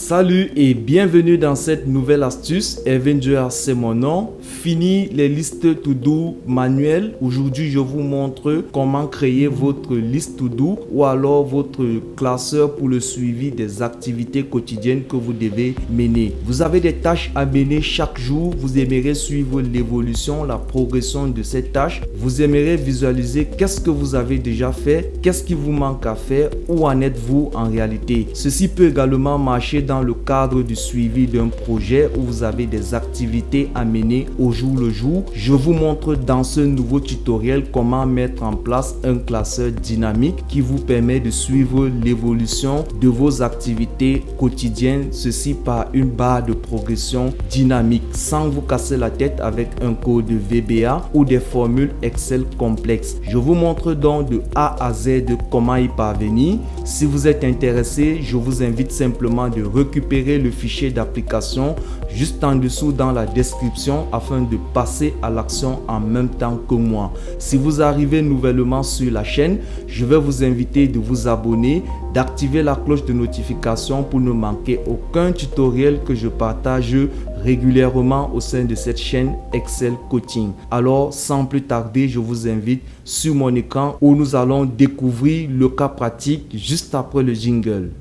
Salut et bienvenue dans cette nouvelle astuce. Avenger, c'est mon nom. Fini les listes to-do manuelles. Aujourd'hui, je vous montre comment créer votre liste to-do ou alors votre classeur pour le suivi des activités quotidiennes que vous devez mener. Vous avez des tâches à mener chaque jour. Vous aimerez suivre l'évolution, la progression de ces tâches. Vous aimerez visualiser qu'est-ce que vous avez déjà fait, qu'est-ce qui vous manque à faire, où en êtes-vous en réalité. Ceci peut également marcher dans le cadre du suivi d'un projet où vous avez des activités à mener au jour le jour. Je vous montre dans ce nouveau tutoriel comment mettre en place un classeur dynamique qui vous permet de suivre l'évolution de vos activités quotidiennes, ceci par une barre de progression dynamique sans vous casser la tête avec un code VBA ou des formules Excel complexes. Je vous montre donc de A à Z de comment y parvenir. Si vous êtes intéressé, je vous invite simplement de récupérer le fichier d'application juste en dessous dans la description afin de passer à l'action en même temps que moi. Si vous arrivez nouvellement sur la chaîne, je vais vous inviter de vous abonner, d'activer la cloche de notification pour ne manquer aucun tutoriel que je partage régulièrement au sein de cette chaîne Excel Coaching. Alors, sans plus tarder, je vous invite sur mon écran où nous allons découvrir le cas pratique juste après le jingle.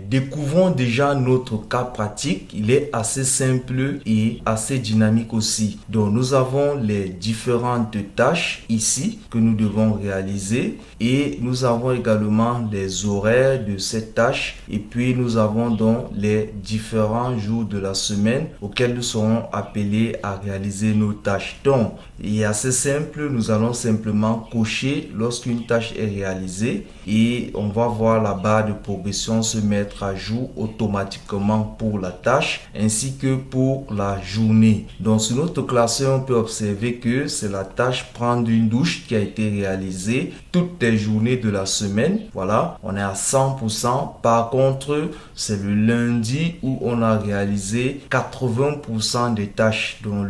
Découvrons déjà notre cas pratique. Il est assez simple et assez dynamique aussi. Donc nous avons les différentes tâches ici que nous devons réaliser et nous avons également les horaires de ces tâches et puis nous avons donc les différents jours de la semaine auxquels nous serons appelés à réaliser nos tâches. Donc il est assez simple, nous allons simplement cocher lorsqu'une tâche est réalisée et on va voir la barre de progression se mettre à jour automatiquement pour la tâche ainsi que pour la journée. Donc sur notre classeur, on peut observer que c'est la tâche prendre une douche qui a été réalisée toutes les journées de la semaine. Voilà, on est à 100%. Par contre, c'est le lundi où on a réalisé 80% des tâches. Donc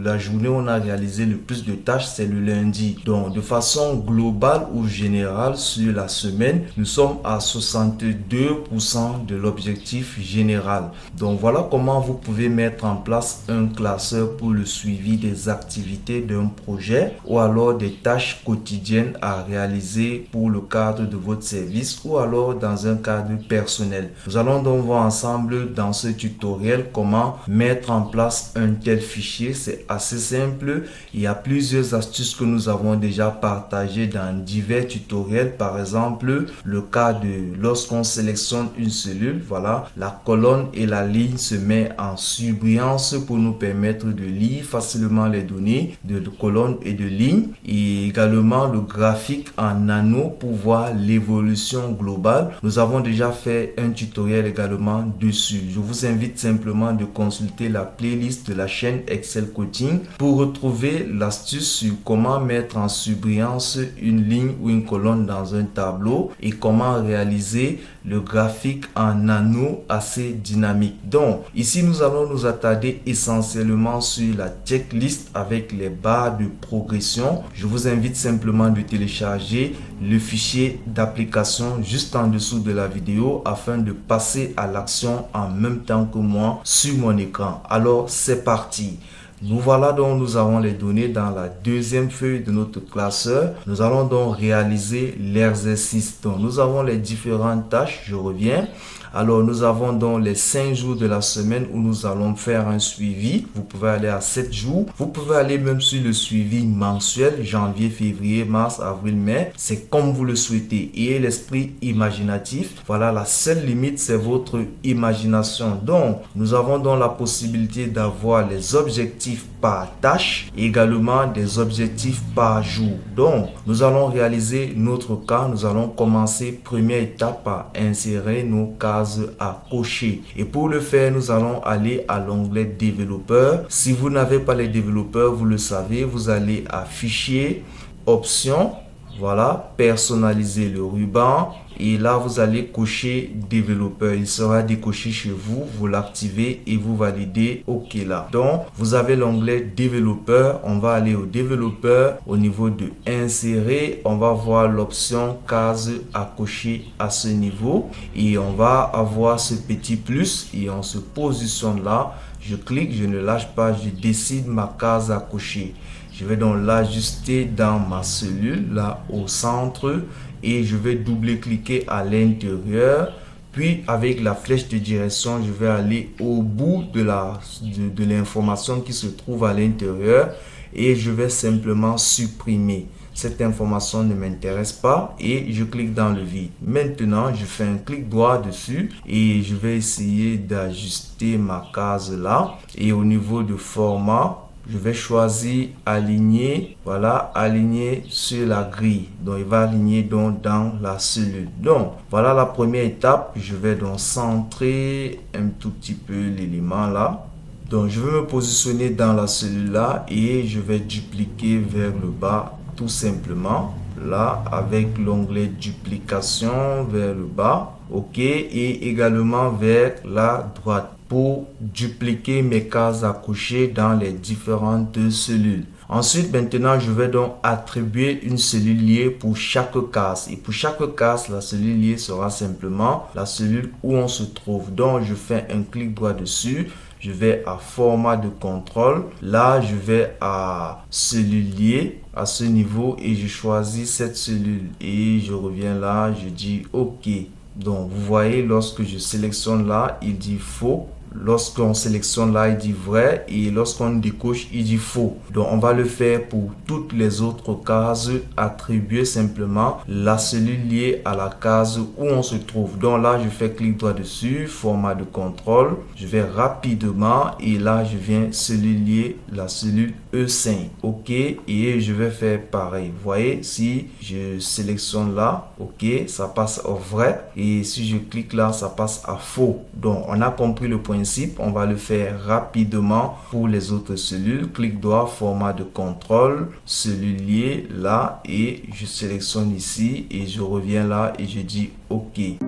la journée où on a réalisé le plus de tâches, c'est le lundi. Donc de façon globale ou générale sur la semaine, nous sommes à 62% de l'objectif général. Donc voilà comment vous pouvez mettre en place un classeur pour le suivi des activités d'un projet ou alors des tâches quotidiennes à réaliser pour le cadre de votre service ou alors dans un cadre personnel. Nous allons donc voir ensemble dans ce tutoriel comment mettre en place un tel fichier. C'est assez simple. Il y a plusieurs astuces que nous avons déjà partagées dans divers tutoriels. Par exemple, le cas de lorsqu'on sélectionne une cellule, voilà, la colonne et la ligne se met en surbrillance pour nous permettre de lire facilement les données de colonne et de ligne et également le graphique en anneau pour voir l'évolution globale. Nous avons déjà fait un tutoriel également dessus. Je vous invite simplement de consulter la playlist de la chaîne Excel Coaching pour retrouver l'astuce sur comment mettre en surbrillance une ligne ou une colonne dans un tableau et comment réaliser le graphique en anneau assez dynamique. Donc ici nous allons nous attarder essentiellement sur la checklist avec les barres de progression. Je vous invite simplement de télécharger le fichier d'application juste en dessous de la vidéo afin de passer à l'action en même temps que moi sur mon écran. Alors c'est parti. Nous voilà donc, nous avons les données dans la deuxième feuille de notre classeur. Nous allons donc réaliser l'exercice. Donc nous avons les différentes tâches. Je reviens. Alors nous avons donc les 5 jours de la semaine où nous allons faire un suivi. Vous pouvez aller à 7 jours. Vous pouvez aller même sur le suivi mensuel, janvier, février, mars, avril, mai. C'est comme vous le souhaitez. Et l'esprit imaginatif, voilà, la seule limite c'est votre imagination. Donc nous avons donc la possibilité d'avoir les objectifs par tâche et également des objectifs par jour. Donc nous allons réaliser notre cas. Nous allons commencer première étape par insérer nos cases à cocher. Et pour le faire, nous allons aller à l'onglet développeur. Si vous n'avez pas les développeurs, vous le savez, vous allez à fichier, options, voilà, personnaliser le ruban et là vous allez cocher développeur. Il sera décoché chez vous, vous l'activez et vous validez OK là. Donc vous avez l'onglet développeur, on va aller au développeur. Au niveau de insérer, on va voir l'option case à cocher à ce niveau et on va avoir ce petit plus et on se positionne là. Je clique, je ne lâche pas, je décide ma case à cocher. Je vais donc l'ajuster dans ma cellule, là au centre, et je vais double-cliquer à l'intérieur. Puis avec la flèche de direction, je vais aller au bout de l'information qui se trouve à l'intérieur et je vais simplement supprimer. Cette information ne m'intéresse pas et je clique dans le vide. Maintenant, je fais un clic droit dessus et je vais essayer d'ajuster ma case là. Et au niveau de format, je vais choisir aligner, voilà, aligner sur la grille. Donc, il va aligner donc dans la cellule. Donc, voilà la première étape. Je vais donc centrer un tout petit peu l'élément là. Donc, je vais me positionner dans la cellule là et je vais dupliquer vers le bas tout simplement. Là, avec l'onglet duplication vers le bas. OK. Et également vers la droite pour dupliquer mes cases à cocher dans les différentes cellules. Ensuite, maintenant, je vais donc attribuer une cellule liée pour chaque case. Et pour chaque case, la cellule liée sera simplement la cellule où on se trouve. Donc, je fais un clic droit dessus. Je vais à format de contrôle. Là, je vais à cellule liée à ce niveau et je choisis cette cellule. Et je reviens là, je dis OK. Donc, vous voyez, lorsque je sélectionne là, il dit faux. Lorsqu'on sélectionne là, il dit vrai et lorsqu'on décoche, il dit faux. Donc, on va le faire pour toutes les autres cases. Attribuer simplement la cellule liée à la case où on se trouve. Donc là, je fais clic droit dessus, format de contrôle. Je vais rapidement et là, je viens cellule liée, la cellule E5. OK. Et je vais faire pareil. Vous voyez, si je sélectionne là, OK, ça passe au vrai. Et si je clique là, ça passe à faux. Donc, on a compris le principe. On va le faire rapidement pour les autres cellules. Clic droit, format de contrôle, cellule liée là et je sélectionne ici et je reviens là et je dis OK.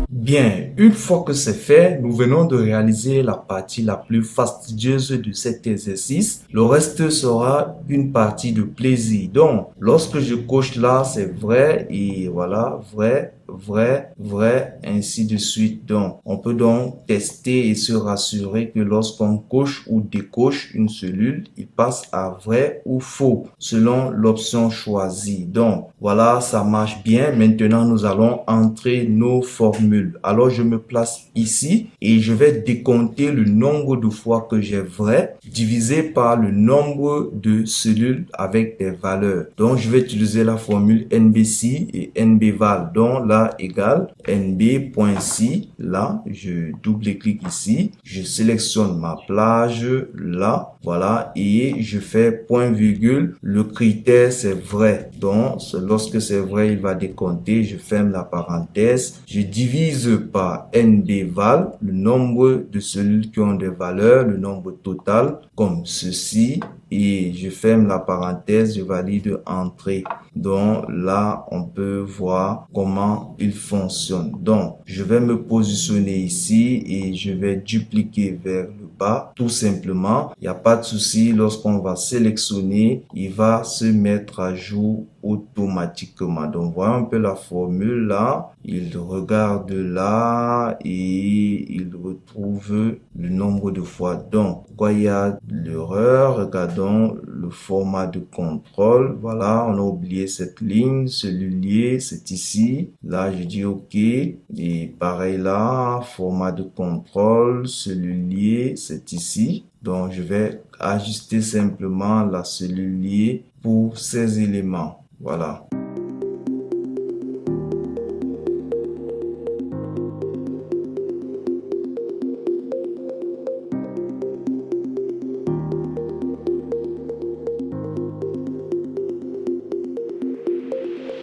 Bien, une fois que c'est fait, nous venons de réaliser la partie la plus fastidieuse de cet exercice. Le reste sera une partie de plaisir. Donc, lorsque je coche là, c'est vrai et voilà, vrai, vrai, vrai, ainsi de suite. Donc, on peut donc tester et se rassurer que lorsqu'on coche ou décoche une cellule, il passe à vrai ou faux selon l'option choisie. Donc, voilà, ça marche bien. Maintenant, nous allons entrer nos formules. Alors, je me place ici et je vais décompter le nombre de fois que j'ai vrai divisé par le nombre de cellules avec des valeurs. Donc, je vais utiliser la formule NBC et NBVal. Donc, là, égale NB.C. Là, je double-clique ici. Je sélectionne ma plage là. Voilà. Et je fais point virgule. Le critère, c'est vrai. Donc, lorsque c'est vrai, il va décompter. Je ferme la parenthèse. Je divise par NBVal, le nombre de cellules qui ont des valeurs, le nombre total, comme ceci. Et je ferme la parenthèse, je valide entrée. Donc là, on peut voir comment il fonctionne. Donc, je vais me positionner ici et je vais dupliquer vers le bas. Tout simplement, il n'y a pas de souci. Lorsqu'on va sélectionner, il va se mettre à jour automatiquement. Donc, voilà un peu la formule là. Il regarde là et il retrouve le nombre de fois. Donc, pourquoi il y a l'erreur? Regardons le format de contrôle. Voilà, on a oublié lier cette ligne, cellule liée, c'est ici. Là, je dis OK. Et pareil là, format de contrôle, cellule liée, c'est ici. Donc, je vais ajuster simplement la cellule liée pour ces éléments. Voilà.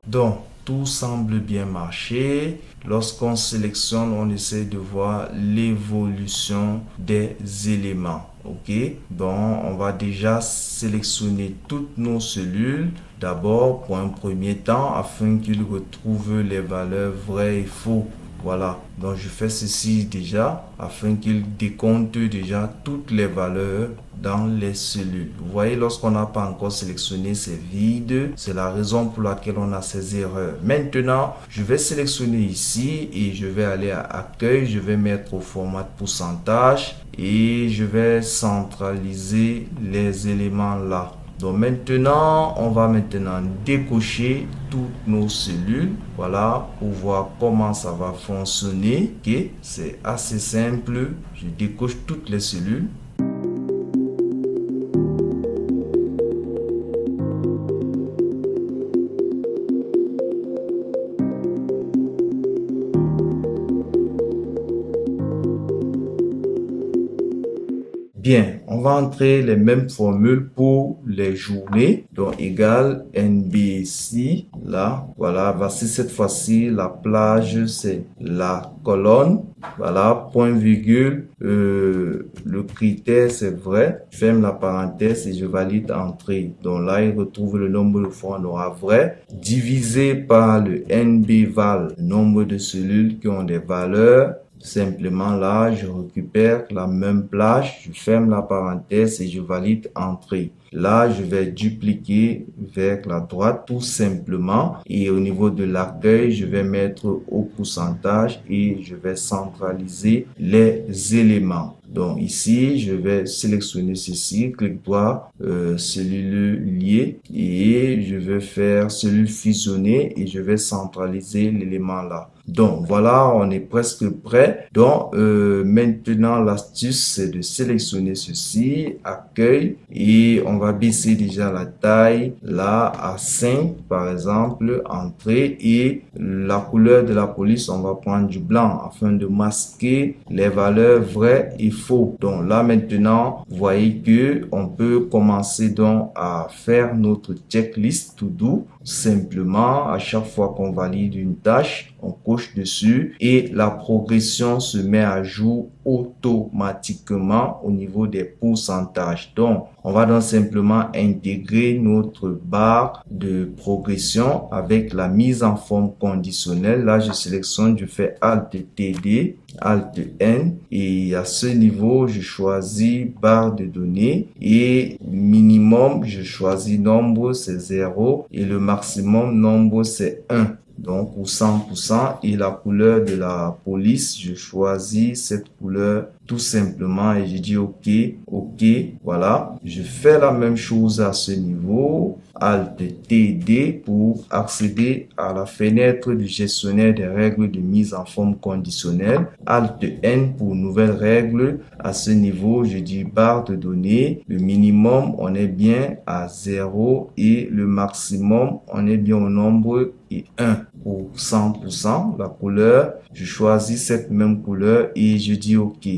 Donc, tout semble bien marcher. Lorsqu'on sélectionne, on essaie de voir l'évolution des éléments. OK? Donc, on va déjà sélectionner toutes nos cellules. D'abord, pour un premier temps, afin qu'ils retrouvent les valeurs vraies et faux. Voilà, donc je fais ceci déjà afin qu'il décompte déjà toutes les valeurs dans les cellules. Vous voyez, lorsqu'on n'a pas encore sélectionné, c'est vide. C'est la raison pour laquelle on a ces erreurs. Maintenant, je vais sélectionner ici et je vais aller à accueil. Je vais mettre au format de pourcentage et je vais centraliser les éléments là. Donc maintenant, on va maintenant décocher toutes nos cellules. Voilà, pour voir comment ça va fonctionner. Ok, c'est assez simple. Je décoche toutes les cellules. Bien, on va entrer les mêmes formules pour les journées. Donc, égal NBC. Là, voilà, voici cette fois-ci, la plage, c'est la colonne. Voilà, point virgule. Le critère, c'est vrai. Je ferme la parenthèse et je valide entrée. Donc là, il retrouve le nombre de fois on aura vrai. Divisé par le NBval, le nombre de cellules qui ont des valeurs. Simplement là, je récupère la même plage, je ferme la parenthèse et je valide entrée. Là, je vais dupliquer vers la droite tout simplement. Et au niveau de l'accueil, je vais mettre au pourcentage et je vais centraliser les éléments. Donc ici, je vais sélectionner ceci, clic droit, cellule liée et je vais faire cellule fusionnée et je vais centraliser l'élément là. Donc voilà, on est presque prêt. Donc maintenant, l'astuce, c'est de sélectionner ceci, accueil, et on va baisser déjà la taille là à 5 par exemple, entrée, et la couleur de la police, on va prendre du blanc afin de masquer les valeurs vraies et faux. Donc là maintenant, vous voyez que on peut commencer donc à faire notre checklist to do. Simplement, à chaque fois qu'on valide une tâche, on coche dessus et la progression se met à jour automatiquement au niveau des pourcentages. Donc, on va donc simplement intégrer notre barre de progression avec la mise en forme conditionnelle. Là, je sélectionne, je fais Alt TD, Alt N et à ce niveau, je choisis barre de données et minimum, je choisis nombre, c'est 0 et le maximum nombre, c'est 1. Donc, pour 100% et la couleur de la police, je choisis cette couleur tout simplement et je dis OK, OK, voilà. Je fais la même chose à ce niveau. Alt TD pour accéder à la fenêtre du gestionnaire des règles de mise en forme conditionnelle. Alt N pour nouvelles règles. À ce niveau, je dis barre de données. Le minimum, on est bien à 0 et le maximum, on est bien au nombre et 1. Pour 100%, la couleur, je choisis cette même couleur et je dis OK.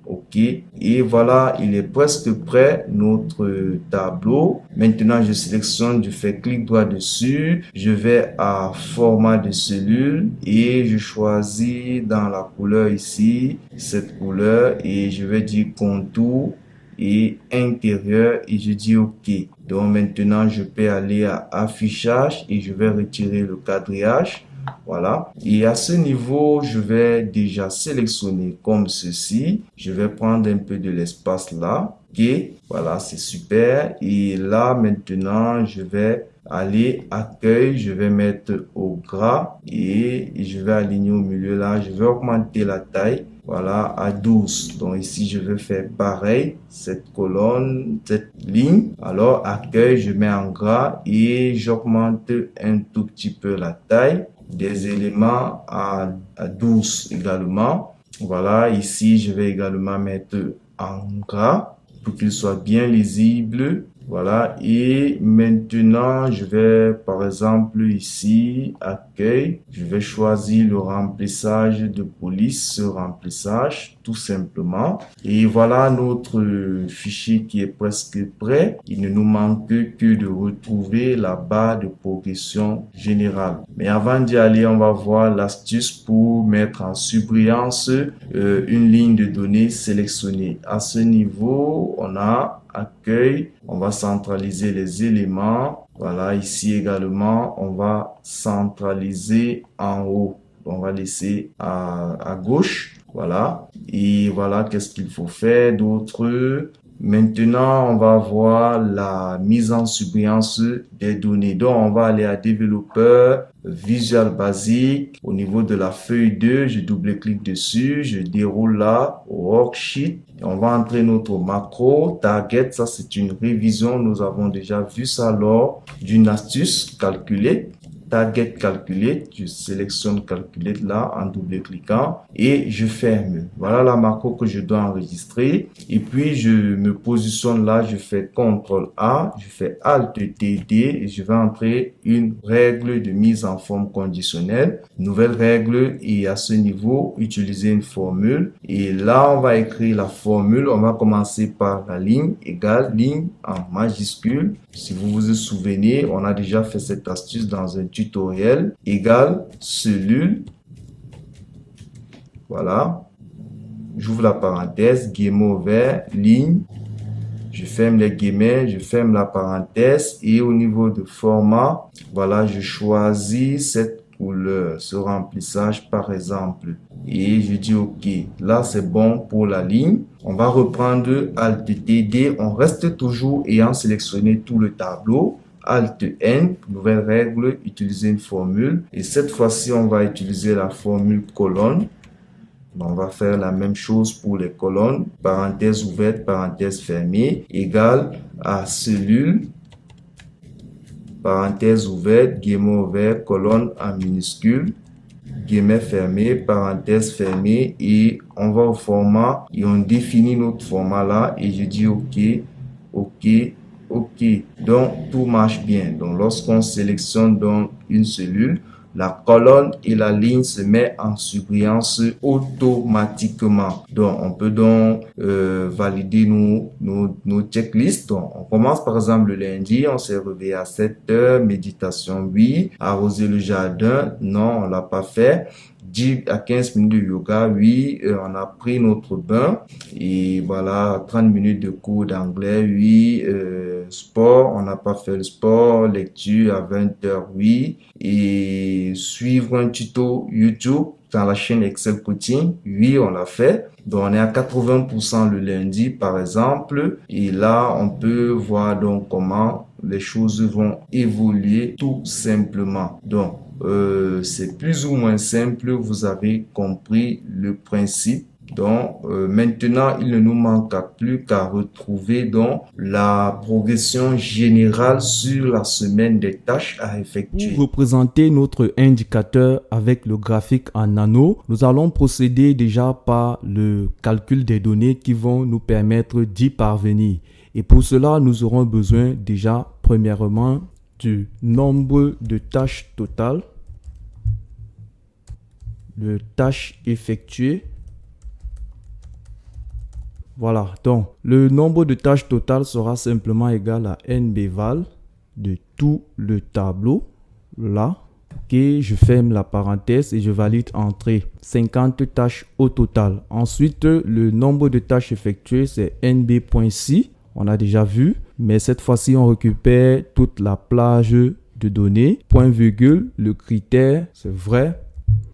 OK. Et voilà, il est presque prêt, notre tableau. Maintenant, je sélectionne, je fais clic droit dessus. Je vais à format de cellule et je choisis dans la couleur ici, cette couleur et je vais dire contour et intérieur et je dis OK. Donc maintenant, je peux aller à affichage et je vais retirer le quadrillage. Voilà. Et à ce niveau, je vais déjà sélectionner comme ceci. Je vais prendre un peu de l'espace là. OK. Voilà, c'est super. Et là, maintenant, je vais aller accueil. Je vais mettre au gras et je vais aligner au milieu là. Je vais augmenter la taille voilà, à 12. Donc ici, je vais faire pareil, cette colonne, cette ligne. Alors, accueil, je mets en gras et j'augmente un tout petit peu la taille des éléments à 12 également. Voilà, ici, je vais également mettre en gras pour qu'il soit bien lisible. Voilà, et maintenant, je vais, par exemple, ici, accueil, je vais choisir le remplissage de police, ce remplissage, tout simplement. Et voilà notre fichier qui est presque prêt. Il ne nous manque que de retrouver la barre de progression générale. Mais avant d'y aller, on va voir l'astuce pour mettre en surbrillance une ligne de données sélectionnée. À ce niveau, on a accueil, on va centraliser les éléments. Voilà, ici également, on va centraliser en haut. On va laisser à gauche. Voilà. Et voilà, qu'est-ce qu'il faut faire d'autre? Maintenant, on va voir la mise en surbrillance des données. Donc, on va aller à développeur, Visual Basic. Au niveau de la feuille 2, je double-clique dessus, je déroule là, worksheet. Et on va entrer notre macro, target. Ça, c'est une révision. Nous avons déjà vu ça lors d'une astuce calculée. Target calculate, je sélectionne calculate là en double-cliquant et je ferme. Voilà la macro que je dois enregistrer. Et puis, je me positionne là, je fais CTRL A, je fais ALT TD et je vais entrer une règle de mise en forme conditionnelle. Nouvelle règle et à ce niveau, utiliser une formule. Et là, on va écrire la formule. On va commencer par la ligne égale ligne en majuscule. Si vous vous souvenez, on a déjà fait cette astuce dans un tutoriel. Égale cellule. Voilà. J'ouvre la parenthèse, guillemets ouvert, ligne. Je ferme les guillemets, je ferme la parenthèse et au niveau de format, voilà, je choisis cette couleur, ce remplissage par exemple. Et je dis OK. Là, c'est bon pour la ligne. On va reprendre Alt TD. On reste toujours ayant sélectionné tout le tableau. Alt N, nouvelle règle, utiliser une formule. Et cette fois-ci, on va utiliser la formule colonne. On va faire la même chose pour les colonnes. Parenthèse ouverte, parenthèse fermée, égale à cellule, parenthèse ouverte, guillemets ouvert, colonne en minuscule, guillemets fermé, parenthèse fermée, et on va au format et on définit notre format là et je dis OK, OK, OK. Donc tout marche bien. Donc lorsqu'on sélectionne donc une cellule, la colonne et la ligne se met en surbrillance automatiquement. Donc, on peut donc valider nos checklists. Donc, on commence par exemple le lundi, on s'est réveillé à 7 heures, méditation, oui. Arroser le jardin, non, on l'a pas fait. 10 à 15 minutes de yoga, oui, on a pris notre bain et voilà, 30 minutes de cours d'anglais, oui, sport, on n'a pas fait le sport, lecture à 20 heures, oui, et suivre un tuto YouTube dans la chaîne Excel Coaching, oui, on l'a fait. Donc, on est à 80% le lundi, par exemple, et là, on peut voir donc comment les choses vont évoluer tout simplement. Donc, c'est plus ou moins simple, vous avez compris le principe. Donc, maintenant, il ne nous manque plus qu'à retrouver donc la progression générale sur la semaine des tâches à effectuer. Pour représenter notre indicateur avec le graphique en anneau, nous allons procéder déjà par le calcul des données qui vont nous permettre d'y parvenir. Et pour cela, nous aurons besoin déjà, premièrement, du nombre de tâches totales, de tâches effectuées. Voilà, donc le nombre de tâches totales sera simplement égal à NBval de tout le tableau. Là, ok, je ferme la parenthèse et je valide entrée. 50 tâches au total. Ensuite, le nombre de tâches effectuées, c'est NB.si. On a déjà vu, mais cette fois-ci, on récupère toute la plage de données. Point virgule, le critère, c'est vrai.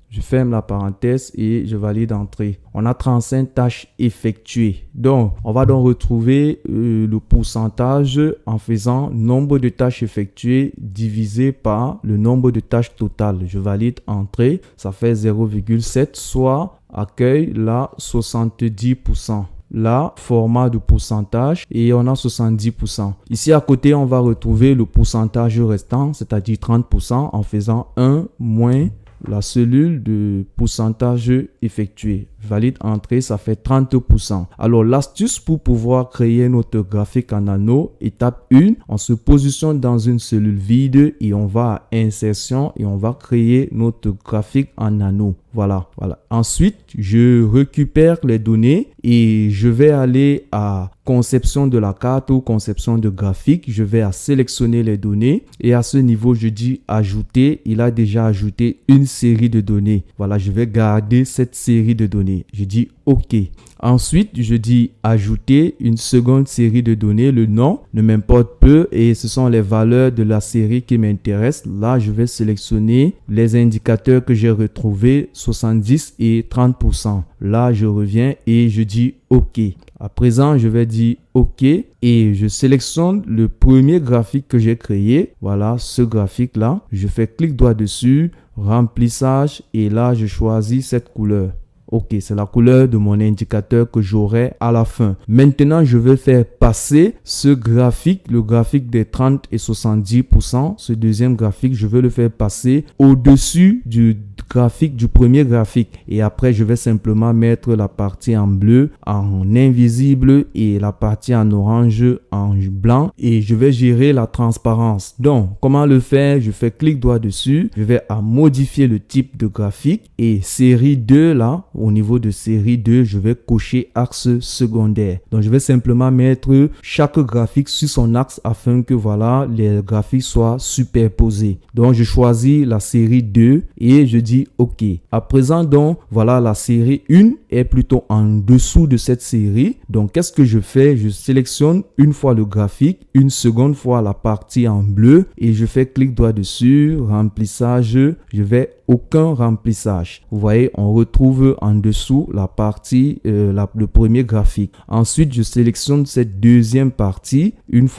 Je ferme la parenthèse et je valide entrée. On a 35 tâches effectuées. Donc, on va donc retrouver le pourcentage en faisant nombre de tâches effectuées divisé par le nombre de tâches totales. Je valide entrée. Ça fait 0,7, soit accueille là 70%. Là, format de pourcentage et on a 70%. Ici à côté, on va retrouver le pourcentage restant, c'est-à-dire 30% en faisant 1 moins la cellule de pourcentage effectué. Valide entrée, ça fait 30%. Alors, l'astuce pour pouvoir créer notre graphique en anneau, étape 1, on se positionne dans une cellule vide et on va à insertion et on va créer notre graphique en anneau. Voilà. Ensuite, je récupère les données et je vais aller à conception de la carte ou conception de graphique. Je vais à sélectionner les données et à ce niveau, je dis ajouter. Il a déjà ajouté une série de données. Voilà, je vais garder cette série de données. Je dis OK. Ensuite, je dis ajouter une seconde série de données. Le nom ne m'importe peu et ce sont les valeurs de la série qui m'intéressent. Là, je vais sélectionner les indicateurs que j'ai retrouvés, 70 et 30%. Là, je reviens et je dis OK. À présent, je vais dire OK et je sélectionne le premier graphique que j'ai créé. Voilà, ce graphique-là. Je fais clic droit dessus, remplissage et là, je choisis cette couleur. OK, c'est la couleur de mon indicateur que j'aurai à la fin. Maintenant, je vais faire passer ce graphique, le graphique des 30 et 70%. Ce deuxième graphique, je vais le faire passer au-dessus du graphique, du premier graphique. Et après, je vais simplement mettre la partie en bleu, en invisible et la partie en orange, en blanc. Et je vais gérer la transparence. Donc, comment le faire? Je fais clic droit dessus. Je vais à modifier le type de graphique et série 2 là. Au niveau de série 2, je vais cocher axe secondaire. Donc, je vais simplement mettre chaque graphique sur son axe afin que voilà, les graphiques soient superposés. Donc, je choisis la série 2 et je dis OK. À présent, donc, voilà, la série 1 est plutôt en dessous de cette série. Donc, qu'est-ce que je fais? Je sélectionne une fois le graphique, une seconde fois la partie en bleu et je fais clic droit dessus, remplissage, je vais aucun remplissage. Vous voyez, on retrouve en dessous la partie, le premier graphique. Ensuite, je sélectionne cette deuxième partie. Une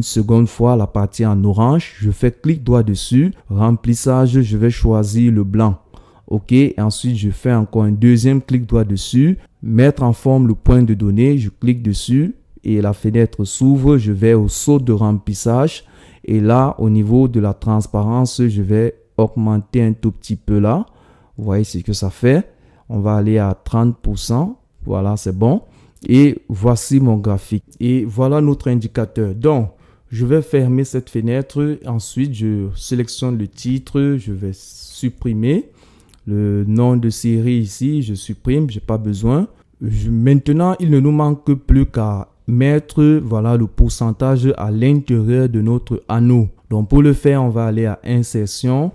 seconde fois la partie en orange. Je fais clic droit dessus. Remplissage, je vais choisir le blanc. OK. Et ensuite, je fais encore un deuxième clic droit dessus. Mettre en forme le point de données. Je clique dessus et la fenêtre s'ouvre. Je vais au saut de remplissage. Et là, au niveau de la transparence, je vais augmenter un tout petit peu là. Vous voyez ce que ça fait. On va aller à 30%. Voilà, c'est bon. Et voici mon graphique. Et voilà notre indicateur. Donc, je vais fermer cette fenêtre. Ensuite, je sélectionne le titre. Je vais supprimer le nom de série ici. Je supprime. Je n'ai pas besoin. Maintenant, il ne nous manque plus qu'à mettre voilà, le pourcentage à l'intérieur de notre anneau. Donc, pour le faire, on va aller à insertion,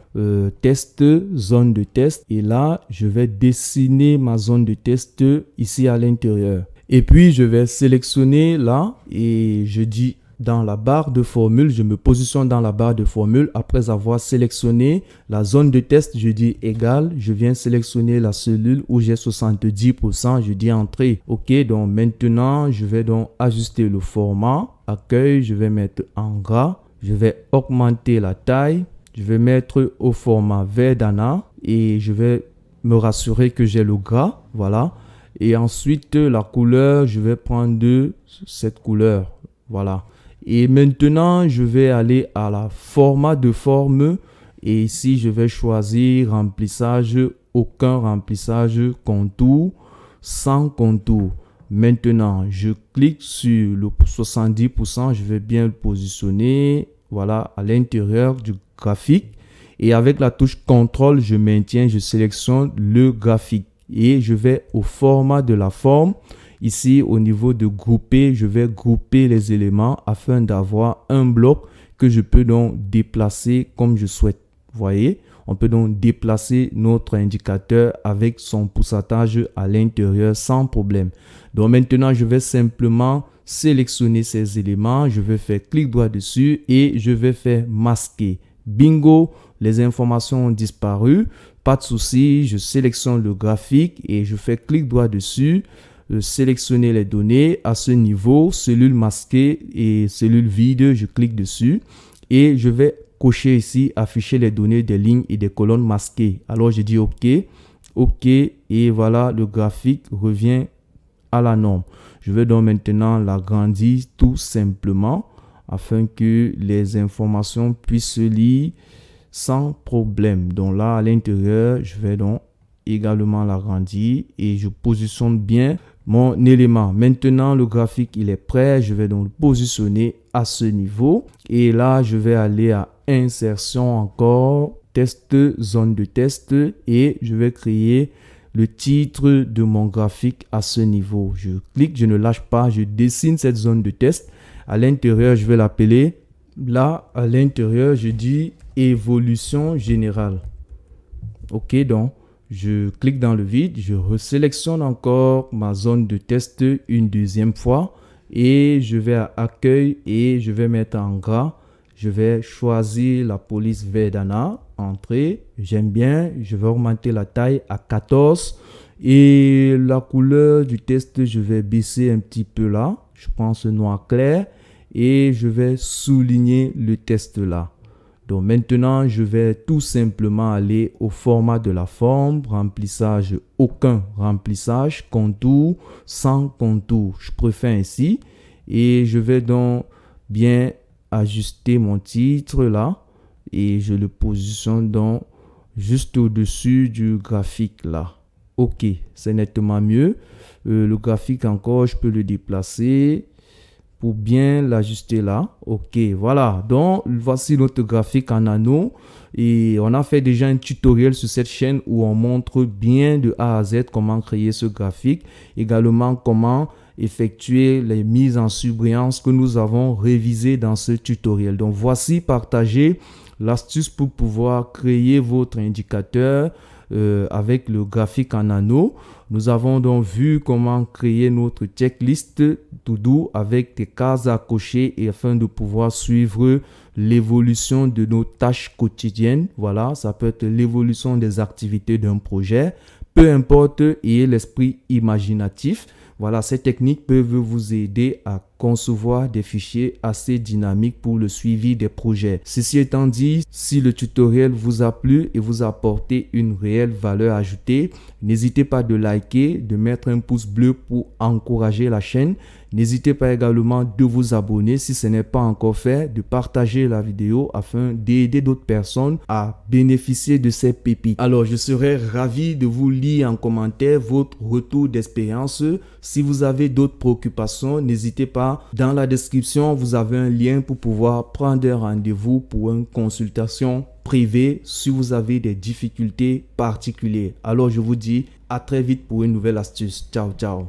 test, zone de test. Et là, je vais dessiner ma zone de test ici à l'intérieur. Et puis, je vais sélectionner là et je dis dans la barre de formule, je me positionne dans la barre de formule. Après avoir sélectionné la zone de test, je dis égal. Je viens sélectionner la cellule où j'ai 70%. Je dis entrée. OK, donc maintenant, je vais donc ajuster le format. Accueil, je vais mettre en gras. Je vais augmenter la taille. Je vais mettre au format Verdana et je vais me rassurer que j'ai le gras. Voilà. Et ensuite, la couleur, je vais prendre cette couleur. Voilà. Et maintenant, je vais aller à la format de forme. Et ici, je vais choisir remplissage, aucun remplissage, contour, sans contour. Maintenant, je clique sur le 70%. Je vais bien le positionner. Voilà, à l'intérieur du graphique. Et avec la touche CTRL, je maintiens, je sélectionne le graphique. Et je vais au format de la forme. Ici, au niveau de grouper, je vais grouper les éléments afin d'avoir un bloc que je peux donc déplacer comme je souhaite. Vous voyez, on peut donc déplacer notre indicateur avec son pourcentage à l'intérieur sans problème. Donc maintenant, je vais simplement sélectionner ces éléments. Je vais faire clic droit dessus et je vais faire masquer. Bingo, les informations ont disparu. Pas de souci, je sélectionne le graphique et je fais clic droit dessus. Sélectionner les données à ce niveau, cellule masquée et cellule vide, je clique dessus et je vais cocher ici afficher les données des lignes et des colonnes masquées. Alors je dis OK, OK et voilà, le graphique revient à la norme. Je vais donc maintenant l'agrandir tout simplement afin que les informations puissent se lire sans problème. Donc là à l'intérieur, je vais donc également l'agrandir et je positionne bien mon élément. Maintenant le graphique il est prêt, je vais donc le positionner à ce niveau et là je vais aller à insertion encore, test, zone de test et je vais créer le titre de mon graphique à ce niveau. Je clique, je ne lâche pas, je dessine cette zone de test. À l'intérieur, je vais l'appeler, là à l'intérieur, je dis évolution générale. OK, donc je clique dans le vide, je resélectionne encore ma zone de test une deuxième fois et je vais à accueil et je vais mettre en gras. Je vais choisir la police Verdana, entrée, j'aime bien, je vais augmenter la taille à 14 et la couleur du test, je vais baisser un petit peu là, je prends ce noir clair et je vais souligner le test là. Donc maintenant, je vais tout simplement aller au format de la forme, remplissage, aucun remplissage, contour, sans contour. Je préfère ainsi et je vais donc bien ajuster mon titre là et je le positionne donc juste au-dessus du graphique là. OK, c'est nettement mieux. Le graphique encore, je peux le déplacer pour bien l'ajuster là. OK, voilà. Donc, voici notre graphique en anneau. Et on a fait déjà un tutoriel sur cette chaîne où on montre bien de A à Z comment créer ce graphique. Également, comment effectuer les mises en surbrillance que nous avons révisées dans ce tutoriel. Donc, voici partagé l'astuce pour pouvoir créer votre indicateur avec le graphique en anneau. Nous avons donc vu comment créer notre checklist to-do avec des cases à cocher et afin de pouvoir suivre l'évolution de nos tâches quotidiennes. Voilà, ça peut être l'évolution des activités d'un projet, peu importe, ayez l'esprit imaginatif. Voilà, ces techniques peuvent vous aider à concevoir des fichiers assez dynamiques pour le suivi des projets. Ceci étant dit, si le tutoriel vous a plu et vous a apporté une réelle valeur ajoutée, n'hésitez pas de liker, de mettre un pouce bleu pour encourager la chaîne. N'hésitez pas également de vous abonner si ce n'est pas encore fait, de partager la vidéo afin d'aider d'autres personnes à bénéficier de ces pépites. Alors, je serais ravi de vous lire en commentaire votre retour d'expérience. Si vous avez d'autres préoccupations, n'hésitez pas. Dans la description, vous avez un lien pour pouvoir prendre un rendez-vous pour une consultation privée si vous avez des difficultés particulières. Alors, je vous dis à très vite pour une nouvelle astuce. Ciao, ciao.